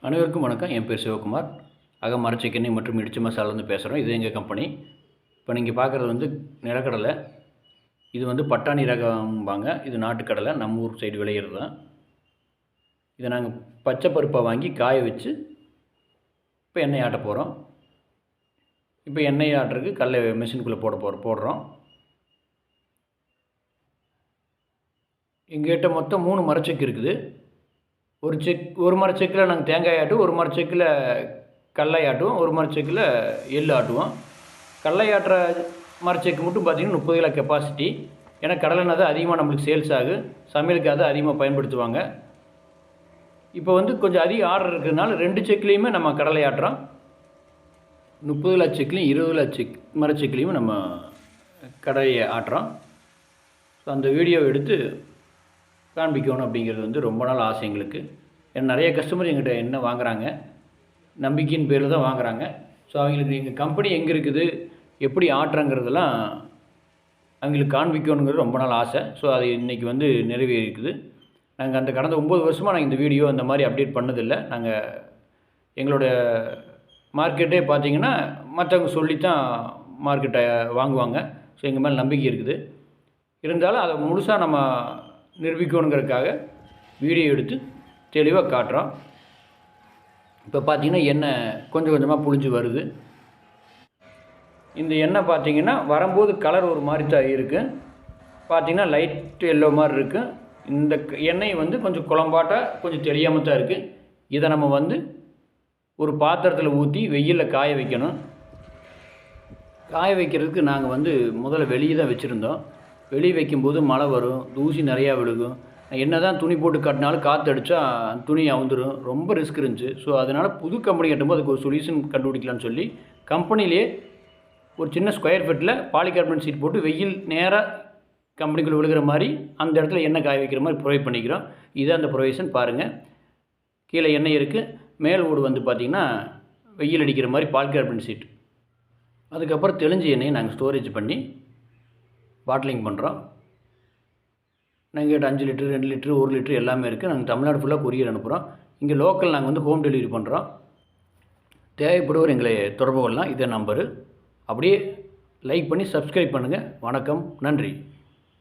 அனைவருக்கும் வணக்கம். என் பேர் சிவகுமார். மரச்செக்கெண்ணெய் மற்றும் இடிச்ச மசாலாலேருந்து பேசுகிறோம். இது எங்கள் கம்பெனி. இப்போ நீங்கள் பார்க்குறது வந்து நிலக்கடலை. இது வந்து பட்டாணி ரகம்பாங்க. இது நாட்டுக்கடலை, நம்ம ஊர் சைடு விளையிறது தான். இதை நாங்கள் பச்சை பருப்பை வாங்கி காய வச்சு இப்போ எண்ணெய் ஆட்ட போகிறோம். இப்போ எண்ணெய் ஆட்டுறதுக்கு கடலை மிஷினுக்குள்ளே போடுறோம். எங்கள்கிட்ட மொத்தம் 3 மரச்செக்கு இருக்குது. ஒரு மரச்செக்கில் நாங்கள் தேங்காய் ஆட்டுவோம், ஒரு மரச்செக்கில் கடலை ஆட்டுவோம், ஒரு மரச்செக்கில் எள் ஆட்டுவோம். கடலை ஆட்டுற மரச்செக்கு மட்டும் பார்த்திங்கன்னா 30 கிலோ கெப்பாசிட்டி. ஏன்னா கடலைனா தான் அதிகமாக நம்மளுக்கு சேல்ஸ் ஆகும், சமையலுக்கு அதை அதிகமாக பயன்படுத்துவாங்க. இப்போ வந்து கொஞ்சம் அதிக ஆர்டர் இருக்கிறதுனால 2 செக்லேயுமே நம்ம கடலை ஆட்டுறோம். 30 கிலோ செக்லேயும் 20 கிலோ மரச்செக்குலேயும் நம்ம கடலையை ஆட்டுறோம். ஸோ அந்த வீடியோவை எடுத்து காண்பிக்கணும் அப்படிங்கிறது வந்து ரொம்ப நாள் ஆசை எங்களுக்கு. ஏன்னா நிறைய கஸ்டமர் எங்கிட்ட என்ன வாங்குகிறாங்க, நம்பிக்கையின் பேரில் தான் வாங்குகிறாங்க. ஸோ அவங்களுக்கு எங்கள் கம்பெனி எங்கே இருக்குது, எப்படி ஆட்டுறங்கிறதெல்லாம் அவங்களுக்கு காண்பிக்கணுங்கிறது ரொம்ப நாள் ஆசை. ஸோ அது இன்றைக்கி வந்து நிறைவேறிக்குது. நாங்கள் அந்த கடந்த 9 வருஷமாக நாங்கள் இந்த வீடியோ அந்த மாதிரி அப்டேட் பண்ணதில்லை. நாங்கள் எங்களோட மார்க்கெட்டே பார்த்திங்கன்னா மற்றவங்க சொல்லித்தான் மார்க்கெட்டை வாங்குவாங்க. ஸோ எங்கள் மேலே நம்பிக்கை இருக்குது. இருந்தாலும் அதை முழுசாக நம்ம நிரூபிக்கணுங்கிறதுக்காக வீடியோ எடுத்து தெளிவாக காட்டுறோம். இப்போ பார்த்திங்கன்னா எண்ணெய் கொஞ்சம் கொஞ்சமாக புளிஞ்சு வருது. இந்த எண்ணெய் பார்த்திங்கன்னா வரும்போது கலர் ஒரு மாதிரி தான் இருக்குது. பார்த்திங்கன்னா லைட் எல்லோ மாதிரி இருக்குது. இந்த எண்ணெய் வந்து கொஞ்சம் குழம்பாட்டாக கொஞ்சம் தெரியாமல் தான் இருக்குது. இதை நம்ம வந்து ஒரு பாத்திரத்தில் ஊற்றி வெயிலில் காய வைக்கணும். காய வைக்கிறதுக்கு நாங்கள் வந்து முதல்ல வெளியே தான் வச்சுருந்தோம். வெளியே வைக்கும்போது மழை வரும், தூசி நிறையா விழுகும். என்ன தான் துணி போட்டு கட்டினாலும் காற்று அடித்தா துணி அவுந்துடும். ரொம்ப ரிஸ்க் இருந்துச்சு. ஸோ அதனால் புது கம்பெனி கட்டும்போது அதுக்கு ஒரு சொல்யூஷன் கண்டுபிடிக்கலான்னு சொல்லி கம்பெனிலே ஒரு சின்ன ஸ்கொயர் ஃபீட்டில் பாலிகார்பனேட் ஷீட் போட்டு வெயில் நேராக கம்பெனிக்குள்ளே விழுகிற மாதிரி அந்த இடத்துல எண்ணெய் காய வைக்கிற மாதிரி ப்ரொவைட் பண்ணிக்கிறோம். இதுதான் அந்த ப்ரொவிஷன் பாருங்கள். கீழே எண்ணெய் இருக்குது, மேல் ஓடு வந்து பார்த்திங்கன்னா வெயில் அடிக்கிற மாதிரி பாலிகார்பனேட் ஷீட். அதுக்கப்புறம் தெளிஞ்ச எண்ணெயை நாங்கள் ஸ்டோரேஜ் பண்ணி பாட்டிலிங் பண்ணுறோம். நாங்கள் 5 லிட்டர், 2 லிட்டர், 1 லிட்டர் எல்லாமே இருக்குது. நாங்கள் தமிழ்நாடு ஃபுல்லாக கொரியர் அனுப்புகிறோம். இங்கே லோக்கல் நாங்கள் வந்து ஹோம் டெலிவரி பண்ணுறோம். தேவைப்படுவோர் எங்களை தொடர்பு கொள்ளலாம். இதே நம்பரு. அப்படியே லைக் பண்ணி சப்ஸ்கிரைப் பண்ணுங்கள். வணக்கம், நன்றி.